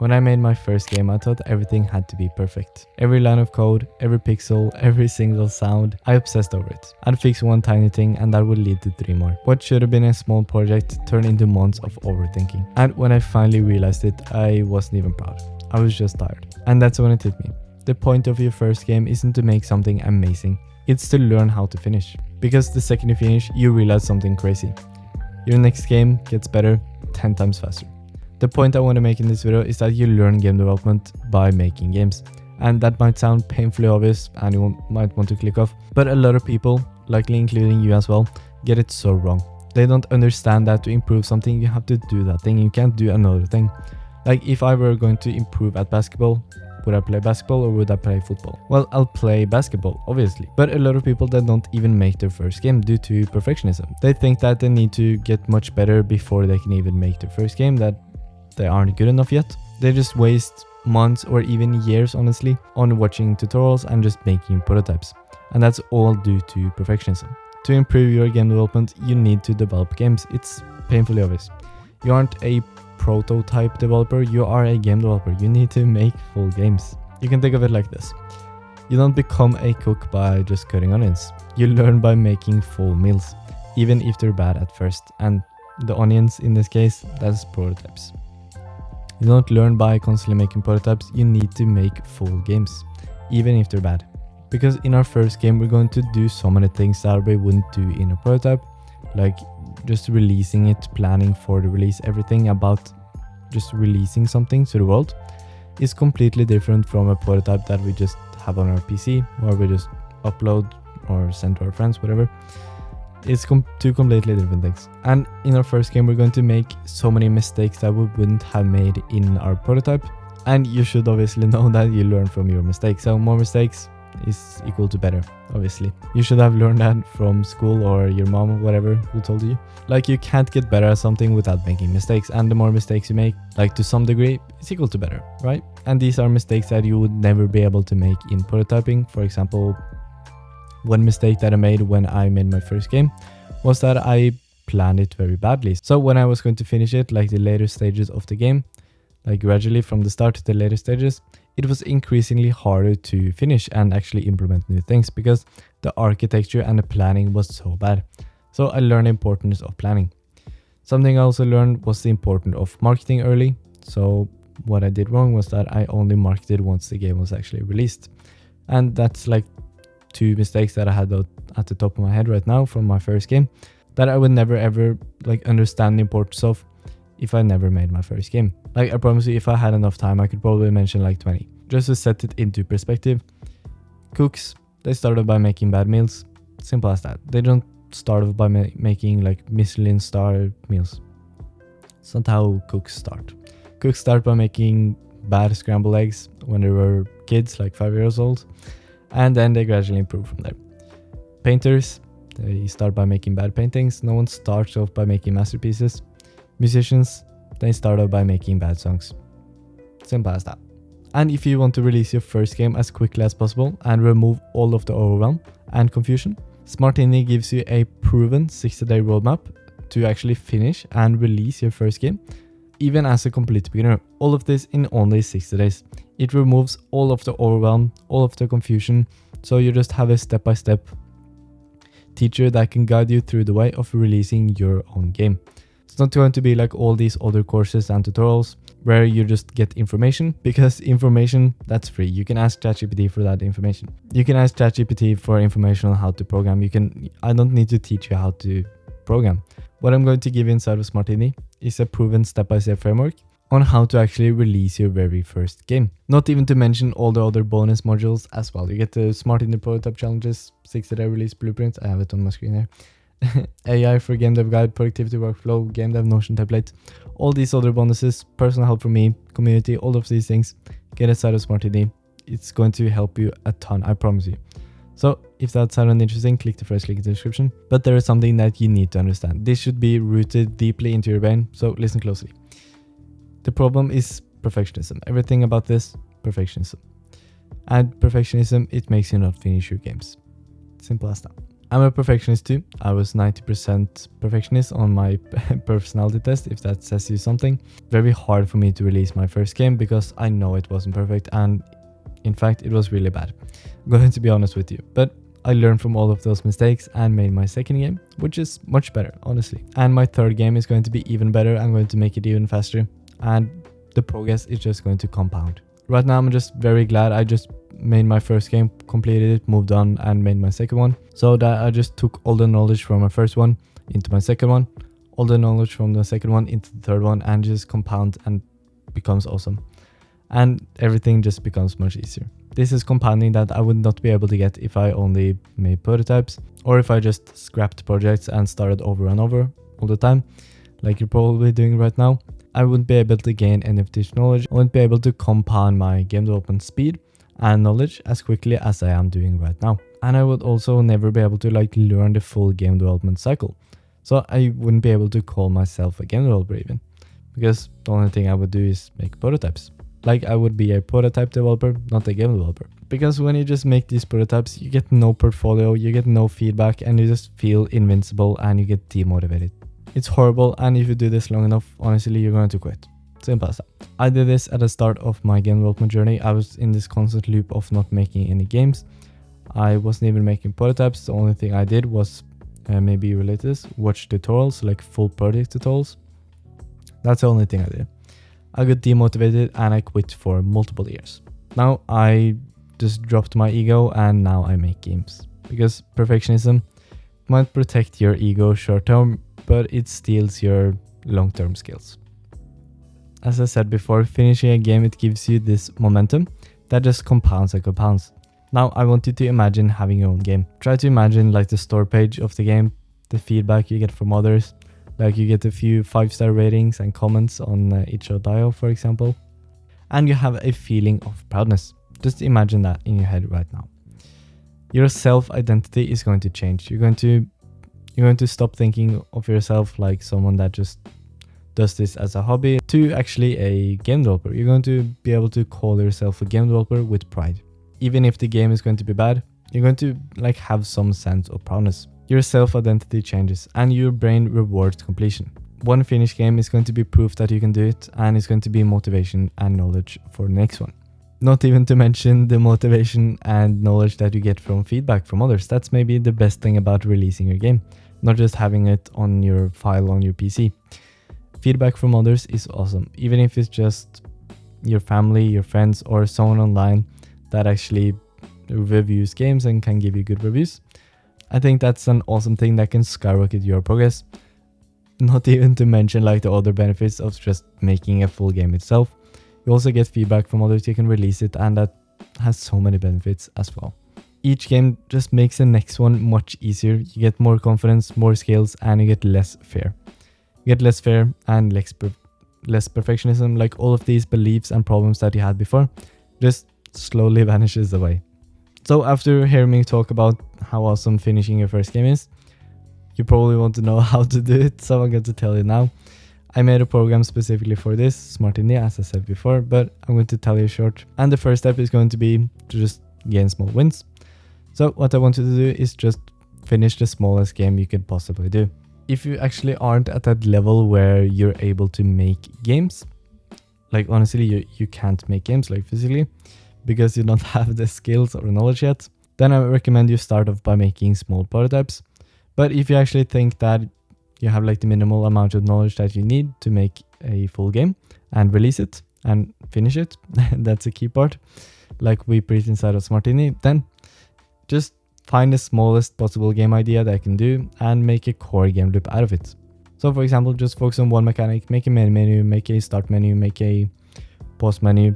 When I made my first game, I thought everything had to be perfect. Every line of code, every pixel, every single sound, I obsessed over it. I'd fix one tiny thing and that would lead to 3 more. What should have been a small project turned into months of overthinking. And when I finally realized it, I wasn't even proud. I was just tired. And that's when it hit me. The point of your first game isn't to make something amazing. It's to learn how to finish. Because the second you finish, you realize something crazy. Your next game gets better 10 times faster. The point I want to make in this video is that you learn game development by making games. And that might sound painfully obvious and you might want to click off, but a lot of people, likely including you as well, get it so wrong. They don't understand that to improve something, you have to do that thing. You can't do another thing. Like if I were going to improve at basketball, would I play basketball or would I play football? Well, I'll play basketball, obviously. But a lot of people that don't even make their first game due to perfectionism. They think that they need to get much better before they can even make their first game, that they aren't good enough yet. They just waste months or even years, honestly, on watching tutorials and just making prototypes. And that's all due to perfectionism. To improve your game development, you need to develop games. It's painfully obvious. You aren't a prototype developer, you are a game developer. You need to make full games. You can think of it like this. You don't become a cook by just cutting onions. You learn by making full meals, even if they're bad at first. And the onions in this case, that's prototypes. You don't learn by constantly making prototypes, you need to make full games, even if they're bad. Because in our first game, we're going to do so many things that we wouldn't do in a prototype, like just releasing it, planning for the release, everything about just releasing something to the world is completely different from a prototype that we just have on our PC or we just upload or send to our friends, whatever. It's two completely different things. And in our first game, we're going to make so many mistakes that we wouldn't have made in our prototype. And you should obviously know that you learn from your mistakes. So more mistakes is equal to better, obviously. You should have learned that from school or your mom or whatever who told you. Like you can't get better at something without making mistakes. And the more mistakes you make, like to some degree, it's equal to better, right? And these are mistakes that you would never be able to make in prototyping. For example, one mistake that I made when I made my first game was that I planned it very badly. So when I was going to finish it, like the later stages of the game, like gradually from the start to the later stages, it was increasingly harder to finish and actually implement new things because the architecture and the planning was so bad. So I learned the importance of planning. Something I also learned was the importance of marketing early. So what I did wrong was that I only marketed once the game was actually released. And that's like 2 mistakes that I had at the top of my head right now from my first game that I would never ever like understand the importance of if I never made my first game. Like I promise you, if I had enough time, I could probably mention like 20. Just to set it into perspective, cooks, they started by making bad meals. Simple as that. They don't start off by making like Michelin star meals. It's not how cooks start. Cooks start by making bad scrambled eggs when they were kids, like 5 years old. And then they gradually improve from there. Painters, they start by making bad paintings. No one starts off by making masterpieces. Musicians, they start off by making bad songs. Simple as that. And if you want to release your first game as quickly as possible and remove all of the overwhelm and confusion, Smartini gives you a proven 60-day roadmap to actually finish and release your first game, even as a complete beginner. All of this in only 60 days. It removes all of the overwhelm, all of the confusion, so you just have a step-by-step teacher that can guide you through the way of releasing your own game. It's not going to be like all these other courses and tutorials where you just get information, because information, that's free. You can ask ChatGPT for that information. You can ask ChatGPT for information on how to program. I don't need to teach you how to program. What I'm going to give inside of Smartini is a proven step-by-step framework on how to actually release your very first game. Not even to mention all the other bonus modules as well. You get the Smartini prototype challenges, 60-day release blueprint. I have it on my screen here. AI for game dev guide, productivity workflow, game dev Notion template, all these other bonuses, personal help from me, community, all of these things. Get inside of Smartini. It's going to help you a ton, I promise you. So if that sounded interesting, click the first link in the description. But there is something that you need to understand. This should be rooted deeply into your brain, so listen closely. The problem is perfectionism. Everything about this, perfectionism. And perfectionism, it makes you not finish your games. Simple as that. I'm a perfectionist too. I was 90% perfectionist on my personality test, if that says you something. Very hard for me to release my first game because I know it wasn't perfect, and in fact it was really bad. I'm going to be honest with you. But I learned from all of those mistakes and made my second game, which is much better, honestly. And my third game is going to be even better. I'm going to make it even faster, and the progress is just going to compound. Right now I'm just very glad I just made my first game, completed it, moved on, and made my second one. So that I just took all the knowledge from my first one into my second one, all the knowledge from the second one into the third one, and just compound and becomes awesome. And everything just becomes much easier. This is compounding that I would not be able to get if I only made prototypes, or if I just scrapped projects and started over and over all the time, like you're probably doing right now. I wouldn't be able to gain any of this knowledge. I wouldn't be able to compound my game development speed and knowledge as quickly as I am doing right now. And I would also never be able to learn the full game development cycle. So I wouldn't be able to call myself a game developer even, because the only thing I would do is make prototypes. Like I would be a prototype developer, not a game developer. Because when you just make these prototypes, you get no portfolio, you get no feedback, and you just feel invincible and you get demotivated. It's horrible, and if you do this long enough, honestly, you're going to quit. Simple as that. I did this at the start of my game development journey. I was in this constant loop of not making any games. I wasn't even making prototypes. The only thing I did was, maybe relate this, watch tutorials, like full project tutorials. That's the only thing I did. I got demotivated and I quit for multiple years. Now I just dropped my ego and now I make games. Because perfectionism might protect your ego short term, but it steals your long term skills. As I said before, finishing a game, it gives you this momentum that just compounds and compounds. Now I want you to imagine having your own game. Try to imagine like the store page of the game, the feedback you get from others. Like you get a few 5-star ratings and comments on itch.io, for example. And you have a feeling of proudness. Just imagine that in your head right now. Your self-identity is going to change. You're going to stop thinking of yourself like someone that just does this as a hobby to actually a game developer. You're going to be able to call yourself a game developer with pride. Even if the game is going to be bad, you're going to have some sense of proudness. Your self-identity changes and your brain rewards completion. One finished game is going to be proof that you can do it, and it's going to be motivation and knowledge for the next one. Not even to mention the motivation and knowledge that you get from feedback from others. That's maybe the best thing about releasing your game, not just having it on your file on your PC. Feedback from others is awesome, even if it's just your family, your friends, or someone online that actually reviews games and can give you good reviews. I think that's an awesome thing that can skyrocket your progress. Not even to mention the other benefits of just making a full game itself. You also get feedback from others, you can release it, and that has so many benefits as well. Each game just makes the next one much easier. You get more confidence, more skills, and you get less fear. You get less fear and less perfectionism. All of these beliefs and problems that you had before just slowly vanishes away. So after hearing me talk about how awesome finishing your first game is, you probably want to know how to do it, so I'm going to tell you now. I made a program specifically for this, Smart Indie, as I said before, but I'm going to tell you short. And the first step is going to be to just gain small wins. So what I want you to do is just finish the smallest game you could possibly do. If you actually aren't at that level where you're able to make games, honestly, you can't make games physically, because you don't have the skills or knowledge yet, then I recommend you start off by making small prototypes. But if you actually think that you have the minimal amount of knowledge that you need to make a full game and release it and finish it, that's a key part, like we preach inside of Smart Indie, then just find the smallest possible game idea that I can do and make a core game loop out of it. So for example, just focus on one mechanic, make a main menu, make a start menu, make a pause menu,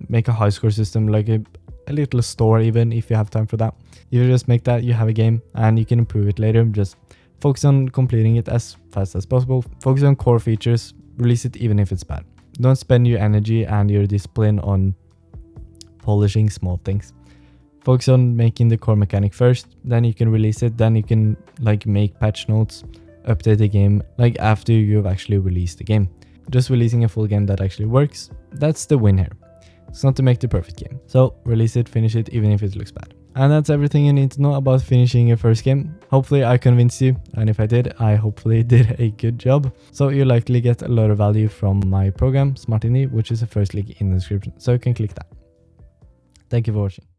make a high score system, a little store even if you have time for that. If you just make that, you have a game and you can improve it later. Just focus on completing it as fast as possible. Focus on core features, release it even if it's bad. Don't spend your energy and your discipline on polishing small things. Focus on making the core mechanic first, then you can release it, then you can make patch notes, update the game after you've actually released the game. Just releasing a full game that actually works, that's the win here. It's not to make the perfect game. So release it, finish it, even if it looks bad. And that's everything you need to know about finishing your first game. Hopefully I convinced you, and if I did, I hopefully did a good job. So you likely get a lot of value from my program, Smartini, which is the first link in the description, so you can click that. Thank you for watching.